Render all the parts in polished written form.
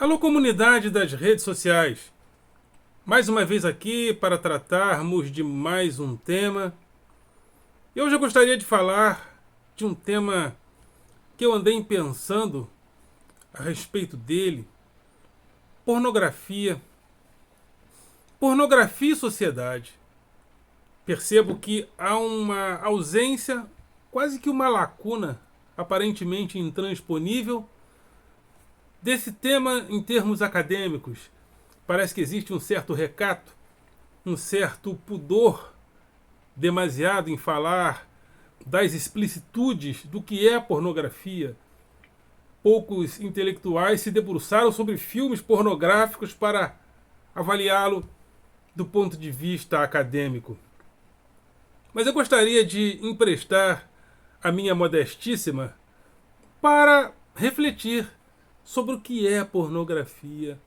Alô, comunidade das redes sociais. Mais uma vez aqui para tratarmos de mais um tema. Eu já gostaria de falar de um tema que eu andei pensando a respeito dele. Pornografia. Pornografia e sociedade. Percebo que há uma ausência, quase que uma lacuna, aparentemente intransponível, desse tema em termos acadêmicos. Parece que existe um certo recato, um certo pudor demasiado em falar das explicitudes do que é pornografia. Poucos intelectuais se debruçaram sobre filmes pornográficos para avaliá-lo do ponto de vista acadêmico. Mas eu gostaria de emprestar a minha modestíssima para refletir sobre o que é pornografia.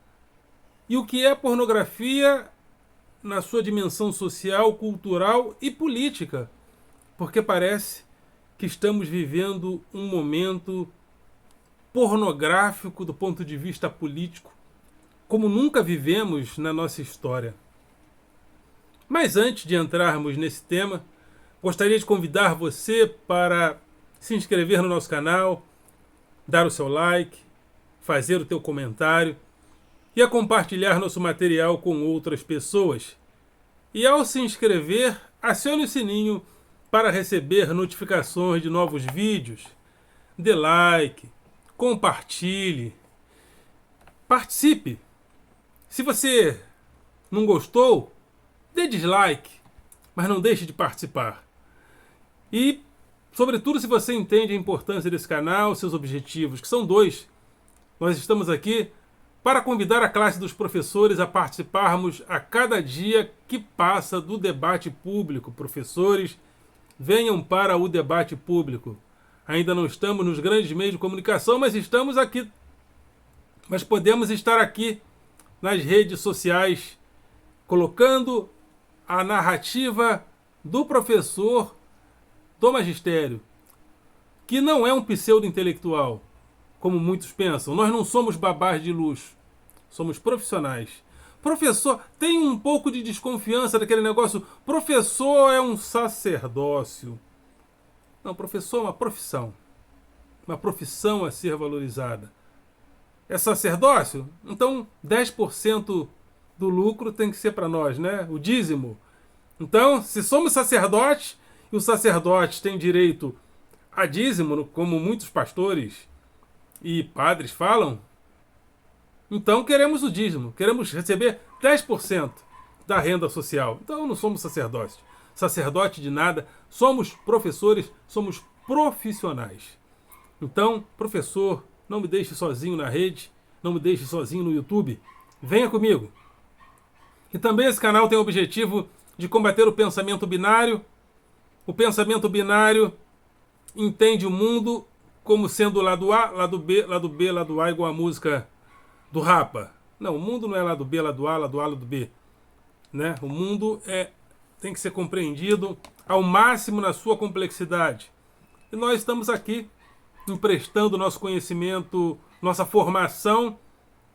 E o que é pornografia na sua dimensão social, cultural e política. Porque parece que estamos vivendo um momento pornográfico do ponto de vista político, como nunca vivemos na nossa história. Mas antes de entrarmos nesse tema, gostaria de convidar você para se inscrever no nosso canal, dar o seu like, fazer o teu comentário e a compartilhar nosso material com outras pessoas. E ao se inscrever, acione o sininho para receber notificações de novos vídeos. Dê like, compartilhe, participe. Se você não gostou, dê dislike, mas não deixe de participar. E, sobretudo, se você entende a importância desse canal, seus objetivos, que são dois. Nós estamos aqui para convidar a classe dos professores a participarmos a cada dia que passa do debate público. Professores, venham para o debate público. Ainda não estamos nos grandes meios de comunicação, mas estamos aqui. Mas podemos estar aqui nas redes sociais, colocando a narrativa do professor do magistério, que não é um pseudo-intelectual, como muitos pensam. Nós não somos babás de luxo, somos profissionais. Professor, tem um pouco de desconfiança daquele negócio, professor é um sacerdócio. Não, professor é uma profissão a ser valorizada. É sacerdócio? Então 10% do lucro tem que ser para nós, né? O dízimo. Então, se somos sacerdotes, e os sacerdotes têm direito a dízimo, como muitos pastores e padres falam, então queremos o dízimo, queremos receber 10% da renda social. Então não somos sacerdotes. Sacerdote de nada, somos professores, somos profissionais. Então, professor, não me deixe sozinho na rede, não me deixe sozinho no YouTube. Venha comigo. E também esse canal tem o objetivo de combater o pensamento binário. O pensamento binário entende o mundo como sendo lado A, lado B, lado B, lado A, igual a música do Rapa. Não, o mundo não é lado B, lado A, lado A, lado B. Né? O mundo tem que ser compreendido ao máximo na sua complexidade. E nós estamos aqui emprestando nosso conhecimento, nossa formação.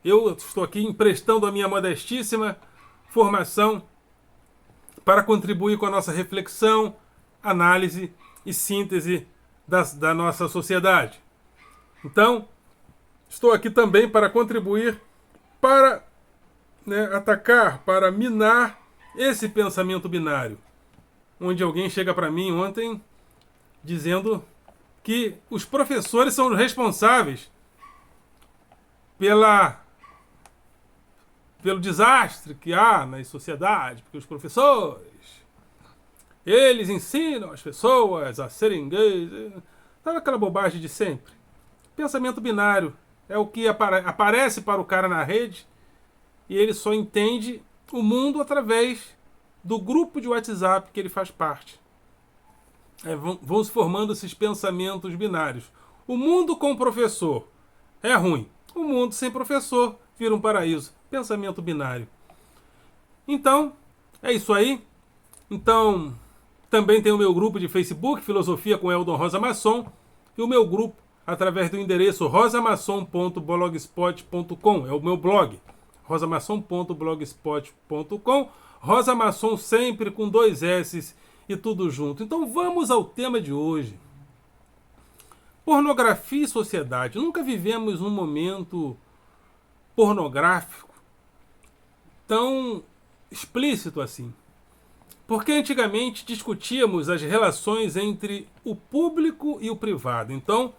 Eu estou aqui emprestando a minha modestíssima formação para contribuir com a nossa reflexão, análise e síntese da nossa sociedade. Então, estou aqui também para contribuir, para atacar, para minar esse pensamento binário. Onde alguém chega para mim ontem dizendo que os professores são responsáveis pelo desastre que há na sociedade, porque os professores, eles ensinam as pessoas a serem gays. Sabe aquela bobagem de sempre? Pensamento binário é o que aparece para o cara na rede e ele só entende o mundo através do grupo de WhatsApp que ele faz parte. Vão se formando esses pensamentos binários. O mundo com professor é ruim. O mundo sem professor vira um paraíso. Pensamento binário. Então, é isso aí. Então, também tem o meu grupo de Facebook, Filosofia com Eldon Rosa Masson, e o meu grupo através do endereço rosamaçom.blogspot.com. É o meu blog, rosamaçom.blogspot.com. Rosa Maçom sempre com 2 S e tudo junto. Então vamos ao tema de hoje. Pornografia e sociedade. Nunca vivemos um momento pornográfico tão explícito assim. Porque antigamente discutíamos as relações entre o público e o privado. Então,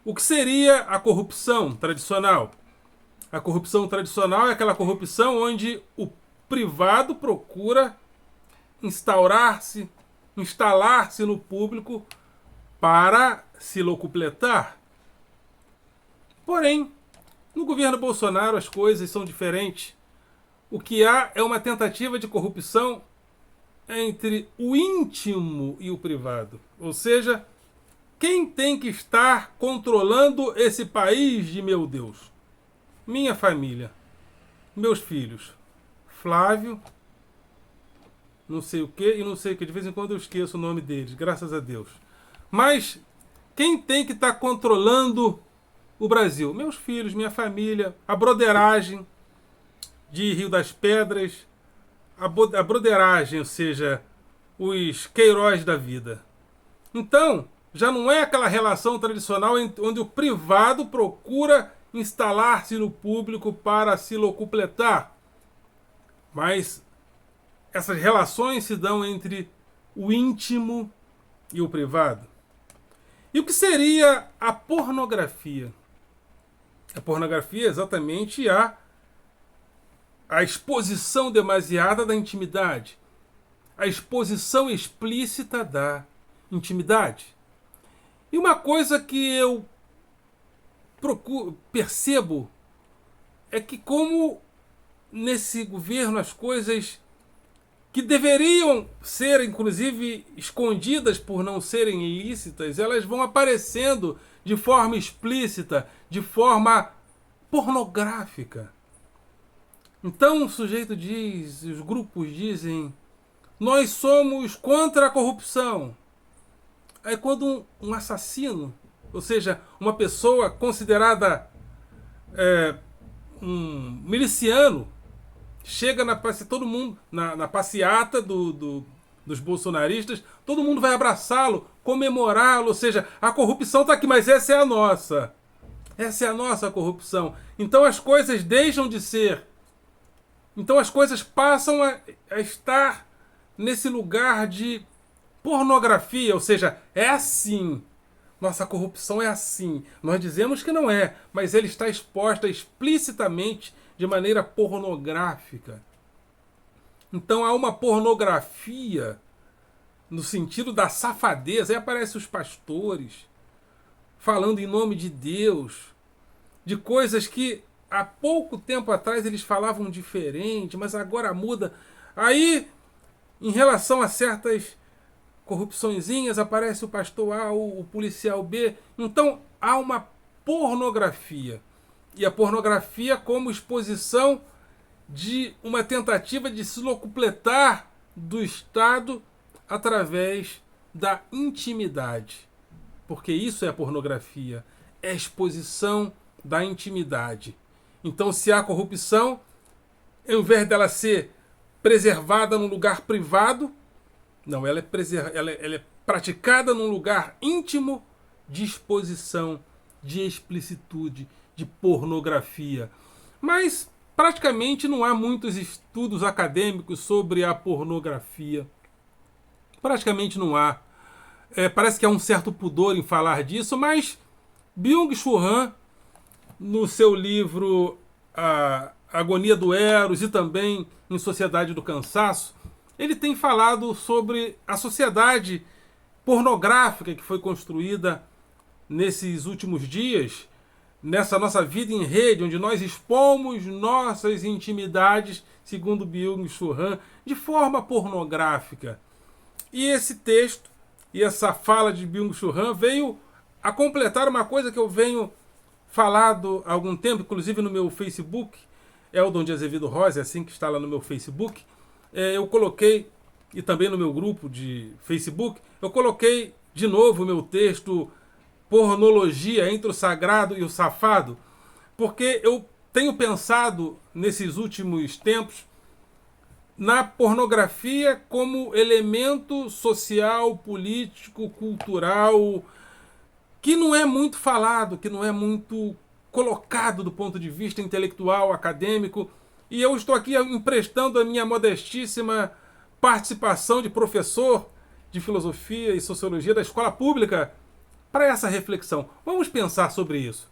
o que seria a corrupção tradicional? A corrupção tradicional é aquela corrupção onde o privado procura instalar-se no público para se locupletar. Porém, no governo Bolsonaro as coisas são diferentes. O que há é uma tentativa de corrupção entre o íntimo e o privado. Ou seja, quem tem que estar controlando esse país de meu Deus? Minha família, meus filhos, Flávio, não sei o que e não sei o que. De vez em quando eu esqueço o nome deles, graças a Deus. Mas quem tem que estar controlando o Brasil? Meus filhos, minha família, a broderagem de Rio das Pedras, a broderagem, ou seja, os Queiroz da vida. Então, já não é aquela relação tradicional onde o privado procura instalar-se no público para se locupletar. Mas essas relações se dão entre o íntimo e o privado. E o que seria a pornografia? A pornografia é exatamente a exposição demasiada da intimidade, a exposição explícita da intimidade. E uma coisa que eu percebo é que como nesse governo as coisas que deveriam ser, inclusive, escondidas por não serem ilícitas, elas vão aparecendo de forma explícita, de forma pornográfica. Então o sujeito diz, os grupos dizem, nós somos contra a corrupção. Aí quando um assassino, ou seja, uma pessoa considerada um miliciano, chega todo mundo na passeata dos bolsonaristas, todo mundo vai abraçá-lo, comemorá-lo, ou seja, a corrupção está aqui, mas essa é a nossa. Essa é a nossa corrupção. Então as coisas deixam de ser. Então as coisas passam a estar nesse lugar de pornografia, ou seja, é assim. Nossa corrupção é assim. Nós dizemos que não é, mas ele está exposta explicitamente de maneira pornográfica. Então há uma pornografia no sentido da safadeza. Aí aparecem os pastores falando em nome de Deus, de coisas que há pouco tempo atrás eles falavam diferente, mas agora muda. Aí, em relação a certas corrupçõezinhas, aparece o pastor A, o policial B. Então, há uma pornografia. E a pornografia como exposição de uma tentativa de se locupletar do Estado através da intimidade. Porque isso é a pornografia. É a exposição da intimidade. Então, se há corrupção, ao invés dela ser preservada num lugar privado, não, ela é praticada num lugar íntimo de exposição, de explicitude, de pornografia. Mas praticamente não há muitos estudos acadêmicos sobre a pornografia. Praticamente não há. Parece que há um certo pudor em falar disso, mas Byung-Chul Han, no seu livro A Agonia do Eros e também em Sociedade do Cansaço, ele tem falado sobre a sociedade pornográfica que foi construída nesses últimos dias, nessa nossa vida em rede, onde nós expomos nossas intimidades, segundo Byung-Chul Han, de forma pornográfica. E esse texto e essa fala de Byung-Chul Han veio a completar uma coisa que eu venho falado há algum tempo, inclusive no meu Facebook, Eldon de Azevedo Rosa, é assim que está lá no meu Facebook. Eu coloquei, e também no meu grupo de Facebook, eu coloquei de novo o meu texto pornologia entre o sagrado e o safado, porque eu tenho pensado nesses últimos tempos na pornografia como elemento social, político, cultural, que não é muito falado, que não é muito colocado do ponto de vista intelectual, acadêmico. E eu estou aqui emprestando a minha modestíssima participação de professor de filosofia e sociologia da escola pública para essa reflexão. Vamos pensar sobre isso.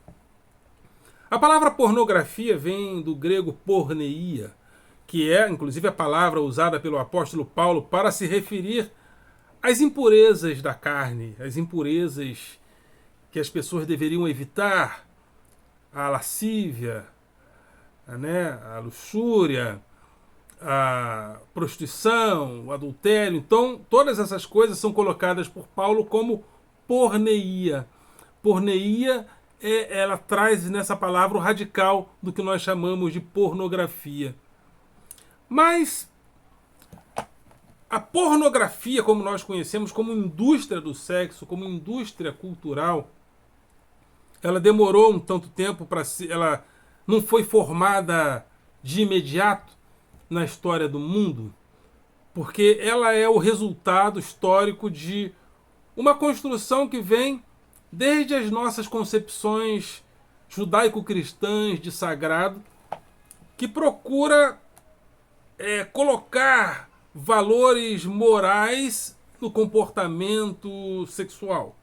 A palavra pornografia vem do grego porneia, que é, inclusive, a palavra usada pelo apóstolo Paulo para se referir às impurezas da carne, às impurezas que as pessoas deveriam evitar, a lascívia, né, a luxúria, a prostituição, o adultério. Então, todas essas coisas são colocadas por Paulo como porneia. Porneia, ela traz nessa palavra o radical do que nós chamamos de pornografia. Mas a pornografia, como nós conhecemos, como indústria do sexo, como indústria cultural, ela demorou um tanto tempo para ser. Ela não foi formada de imediato na história do mundo, porque ela é o resultado histórico de uma construção que vem desde as nossas concepções judaico-cristãs de sagrado, que procura colocar valores morais no comportamento sexual.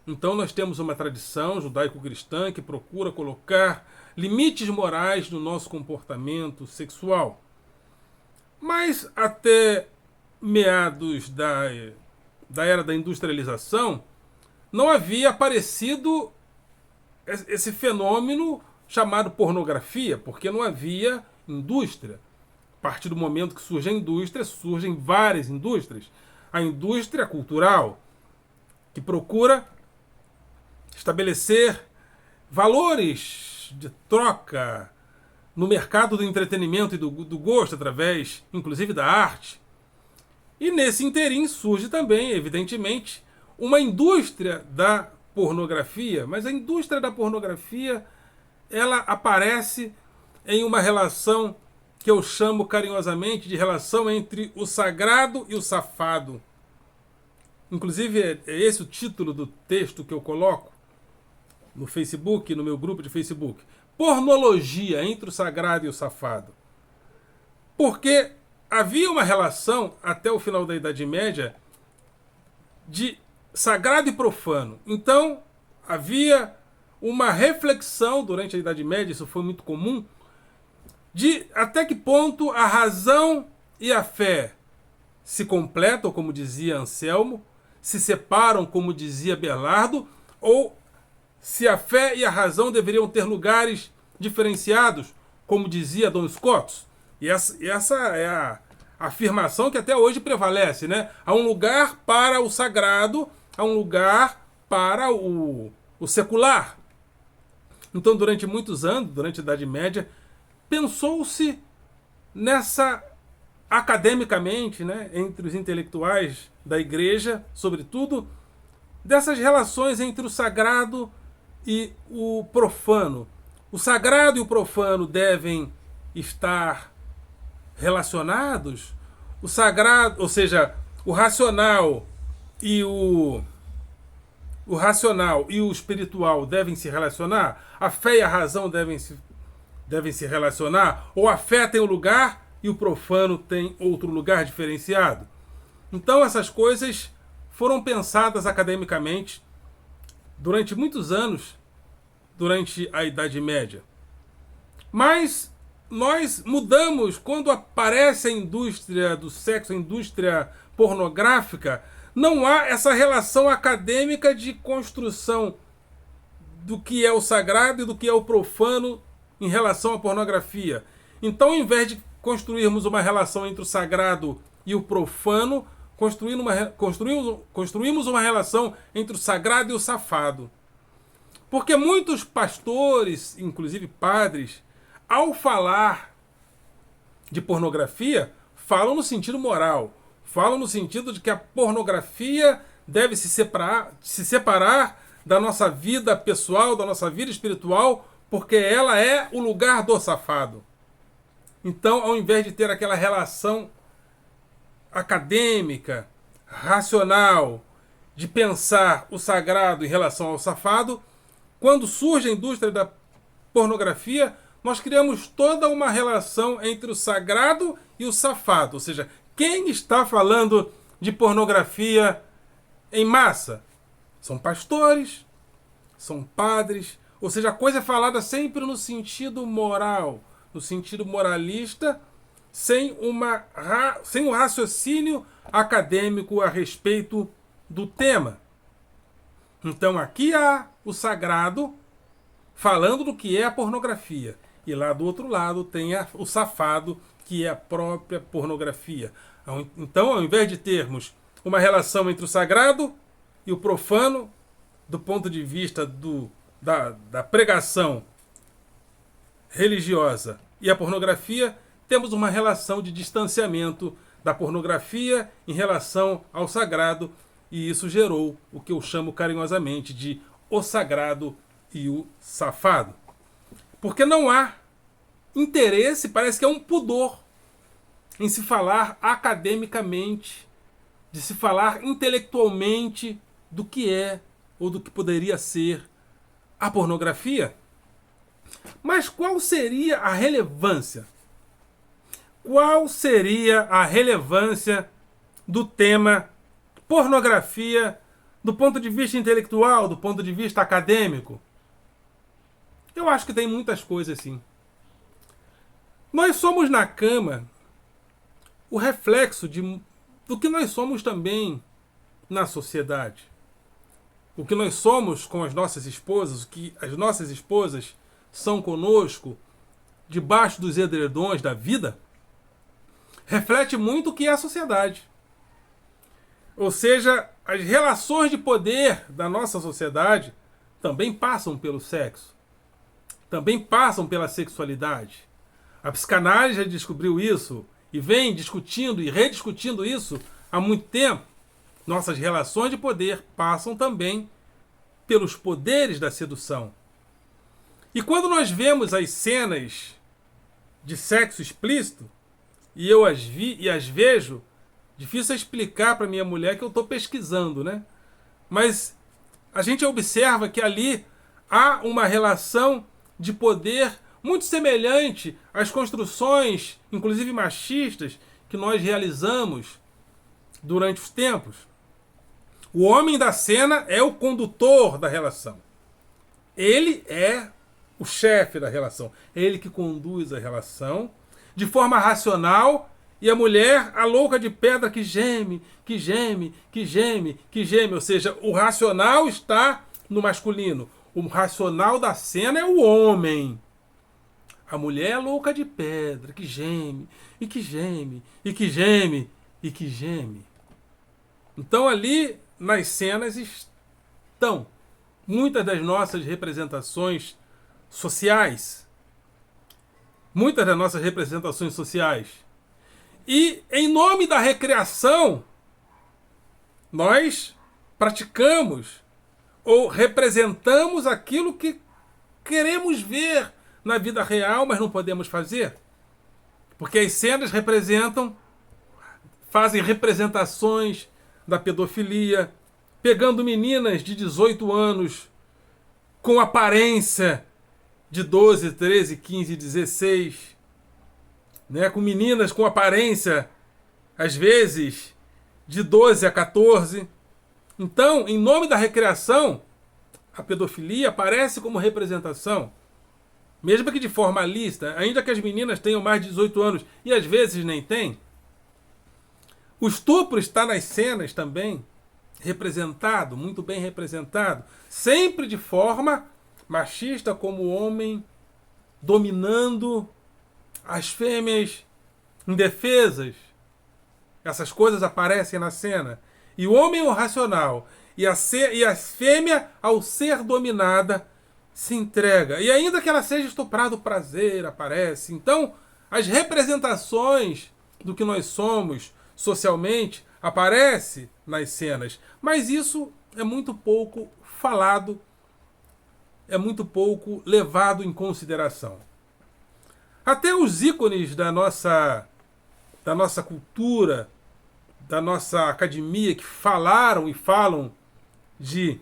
Então nós temos uma tradição judaico-cristã que procura colocar limites morais no nosso comportamento sexual. Mas até meados da era da industrialização, não havia aparecido esse fenômeno chamado pornografia, porque não havia indústria. A partir do momento que surge a indústria, surgem várias indústrias. A indústria cultural, que procura estabelecer valores de troca no mercado do entretenimento e do gosto, através, inclusive, da arte. E nesse interim surge também, evidentemente, uma indústria da pornografia, mas a indústria da pornografia, ela aparece em uma relação que eu chamo carinhosamente de relação entre o sagrado e o safado. Inclusive, é esse o título do texto que eu coloco no Facebook, no meu grupo de Facebook. Pornologia entre o sagrado e o safado. Porque havia uma relação, até o final da Idade Média, de sagrado e profano. Então, havia uma reflexão durante a Idade Média, isso foi muito comum, de até que ponto a razão e a fé se completam, como dizia Anselmo, se separam, como dizia Belardo, ou se a fé e a razão deveriam ter lugares diferenciados, como dizia Dom Scotus. E essa é a afirmação que até hoje prevalece, né? Há um lugar para o sagrado, há um lugar para o secular. Então, durante muitos anos, durante a Idade Média, pensou-se nessa, academicamente, né, entre os intelectuais da igreja, sobretudo, dessas relações entre o sagrado e o profano. O sagrado e o profano devem estar relacionados. O sagrado, ou seja, o racional e o espiritual devem se relacionar. A fé e a razão devem se relacionar, ou a fé tem um lugar e o profano tem outro lugar diferenciado. Então essas coisas foram pensadas academicamente durante muitos anos, durante a Idade Média. Mas nós mudamos quando aparece a indústria do sexo, a indústria pornográfica. Não há essa relação acadêmica de construção do que é o sagrado e do que é o profano em relação à pornografia. Então, ao invés de construirmos uma relação entre o sagrado e o profano, construímos uma relação entre o sagrado e o safado. Porque muitos pastores, inclusive padres, ao falar de pornografia, falam no sentido moral. Falam no sentido de que a pornografia deve se separar da nossa vida pessoal, da nossa vida espiritual, porque ela é o lugar do safado. Então, ao invés de ter aquela relação acadêmica, racional, de pensar o sagrado em relação ao safado, quando surge a indústria da pornografia, nós criamos toda uma relação entre o sagrado e o safado. Ou seja, quem está falando de pornografia em massa? São pastores, são padres, ou seja, a coisa é falada sempre no sentido moral, no sentido moralista, sem um raciocínio acadêmico a respeito do tema. Então aqui há o sagrado falando do que é a pornografia. E lá do outro lado tem o safado, que é a própria pornografia. Então, ao invés de termos uma relação entre o sagrado e o profano, do ponto de vista da pregação religiosa e a pornografia, temos uma relação de distanciamento da pornografia em relação ao sagrado, e isso gerou o que eu chamo carinhosamente de o sagrado e o safado. Porque não há interesse, parece que é um pudor em se falar academicamente, de se falar intelectualmente do que é ou do que poderia ser a pornografia. Mas qual seria a relevância? Qual seria a relevância do tema pornografia do ponto de vista intelectual, do ponto de vista acadêmico? Eu acho que tem muitas coisas, sim. Nós somos na cama o reflexo do que nós somos também na sociedade. O que nós somos com as nossas esposas, o que as nossas esposas são conosco, debaixo dos edredons da vida, reflete muito o que é a sociedade. Ou seja, as relações de poder da nossa sociedade também passam pelo sexo, também passam pela sexualidade. A psicanálise já descobriu isso e vem discutindo e rediscutindo isso há muito tempo. Nossas relações de poder passam também pelos poderes da sedução. E quando nós vemos as cenas de sexo explícito, e eu as vejo, difícil explicar para minha mulher que eu estou pesquisando, né? Mas a gente observa que ali há uma relação de poder muito semelhante às construções, inclusive machistas, que nós realizamos durante os tempos. O homem da cena é o condutor da relação. Ele é o chefe da relação. É ele que conduz a relação de forma racional, e a mulher, a louca de pedra que geme, que geme, que geme, que geme. Ou seja, o racional está no masculino. O racional da cena é o homem. A mulher é louca de pedra, que geme, e que geme, e que geme, e que geme. Então ali nas cenas estão muitas das nossas representações sociais. Muitas das nossas representações sociais. E em nome da recreação, nós praticamos ou representamos aquilo que queremos ver na vida real, mas não podemos fazer. Porque as cenas fazem representações da pedofilia, pegando meninas de 18 anos com aparência de 12, 13, 15, 16, né? Com meninas com aparência, às vezes, de 12 a 14. Então, em nome da recreação, a pedofilia aparece como representação, mesmo que de forma lícita, ainda que as meninas tenham mais de 18 anos, e às vezes nem têm. O estupro está nas cenas também, representado, muito bem representado, sempre de forma machista, como o homem dominando as fêmeas indefesas. Essas coisas aparecem na cena. E o homem, o racional, e a fêmea, ao ser dominada, se entrega. E ainda que ela seja estuprada, o prazer aparece. Então, as representações do que nós somos socialmente aparece nas cenas. Mas isso é muito pouco falado, é muito pouco levado em consideração. Até os ícones da nossa cultura, da nossa academia, que falaram e falam de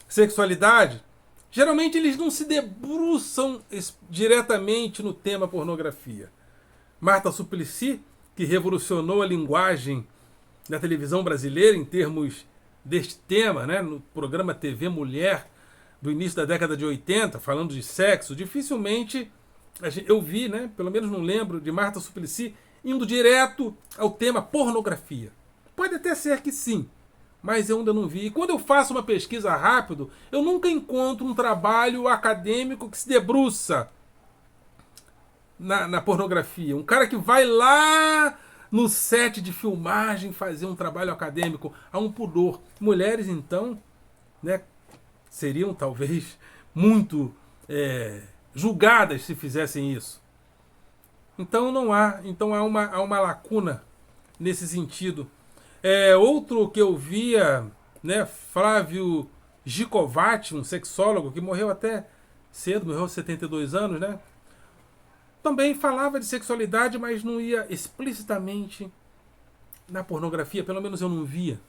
sexualidade, geralmente eles não se debruçam diretamente no tema pornografia. Marta Suplicy, que revolucionou a linguagem da televisão brasileira em termos deste tema, né, no programa TV Mulher do início da década de 80, falando de sexo, dificilmente eu vi, né, pelo menos não lembro, de Marta Suplicy indo direto ao tema pornografia. Pode até ser que sim, mas eu ainda não vi. E quando eu faço uma pesquisa rápido, eu nunca encontro um trabalho acadêmico que se debruça na pornografia. Um cara que vai lá no set de filmagem fazer um trabalho acadêmico. Há um pudor. Mulheres, então, né, seriam talvez muito julgadas se fizessem isso. Então não há. Então há uma lacuna nesse sentido. Outro que eu via, né, Flávio Gicovati, um sexólogo que morreu até cedo, morreu aos 72 anos, né? Também falava de sexualidade, mas não ia explicitamente na pornografia, pelo menos eu não via.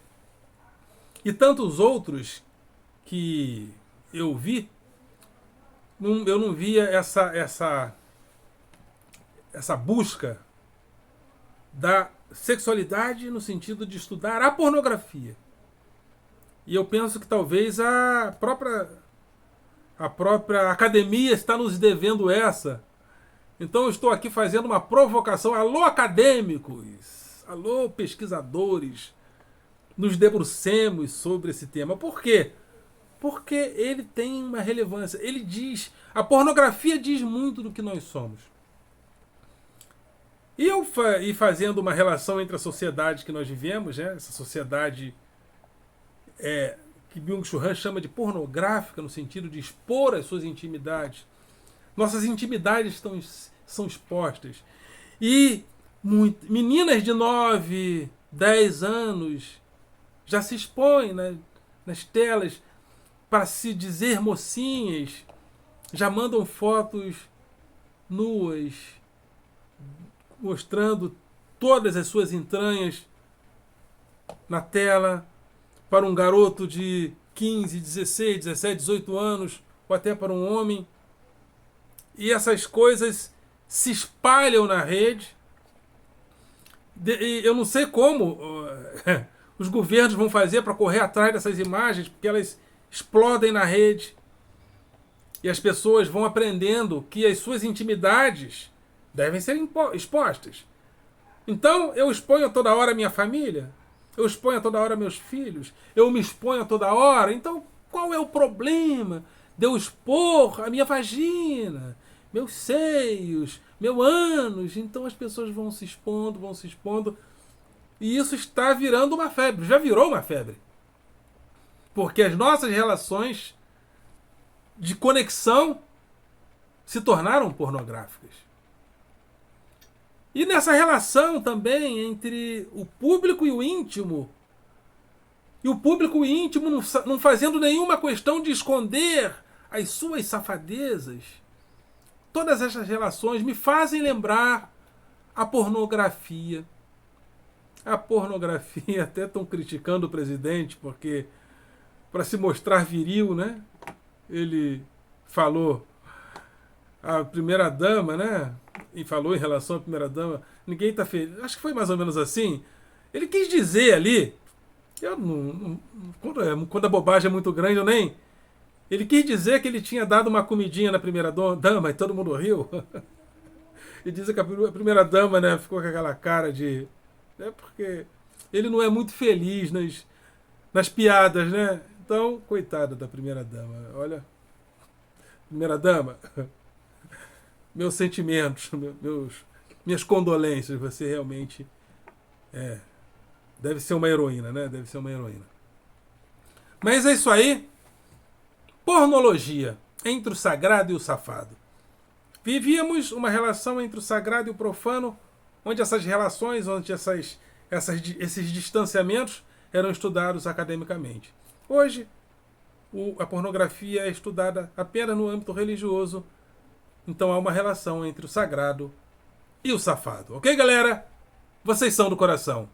E tantos outros que eu vi, eu não via essa busca da sexualidade no sentido de estudar a pornografia. E eu penso que talvez a própria academia está nos devendo essa. Então eu estou aqui fazendo uma provocação. Alô, acadêmicos! Alô, pesquisadores! Nos debrucemos sobre esse tema. Por quê? Porque ele tem uma relevância. Ele diz... A pornografia diz muito do que nós somos. E eu fazendo uma relação entre a sociedade que nós vivemos, né? Essa sociedade que Byung-Chul Han chama de pornográfica, no sentido de expor as suas intimidades. Nossas intimidades são expostas. E meninas de 9, 10 anos já se expõem, né, nas telas para se dizer mocinhas, já mandam fotos nuas, mostrando todas as suas entranhas na tela para um garoto de 15, 16, 17, 18 anos, ou até para um homem. E essas coisas se espalham na rede. Eu não sei como os governos vão fazer para correr atrás dessas imagens, porque elas explodem na rede. E as pessoas vão aprendendo que as suas intimidades devem ser expostas. Então, eu exponho toda hora a minha família, eu exponho toda hora meus filhos, eu me exponho toda hora. Então, qual é o problema de eu expor a minha vagina, meus seios, meu ânus? Então as pessoas vão se expondo. E isso está virando uma febre. Já virou uma febre. Porque as nossas relações de conexão se tornaram pornográficas. E nessa relação também entre o público e o íntimo, e o público íntimo não fazendo nenhuma questão de esconder as suas safadezas, todas essas relações me fazem lembrar a pornografia. A pornografia, até estão criticando o presidente, porque para se mostrar viril, né? Ele falou a primeira-dama, né? E falou em relação à primeira-dama, ninguém está feliz. Acho que foi mais ou menos assim. Ele quis dizer ali, quando a bobagem é muito grande, eu nem... Ele quis dizer que ele tinha dado uma comidinha na primeira-dama e todo mundo riu. E dizem que a primeira-dama, né, ficou com aquela cara de... porque ele não é muito feliz nas piadas, né? Então, coitada da primeira-dama. Olha, primeira-dama, meus sentimentos, minhas condolências. Você realmente deve ser uma heroína, né? Deve ser uma heroína. Mas é isso aí. Pornologia, entre o sagrado e o safado. Vivíamos uma relação entre o sagrado e o profano, onde essas relações, onde esses distanciamentos eram estudados academicamente. Hoje, a pornografia é estudada apenas no âmbito religioso. Então há uma relação entre o sagrado e o safado. Ok, galera? Vocês são do coração.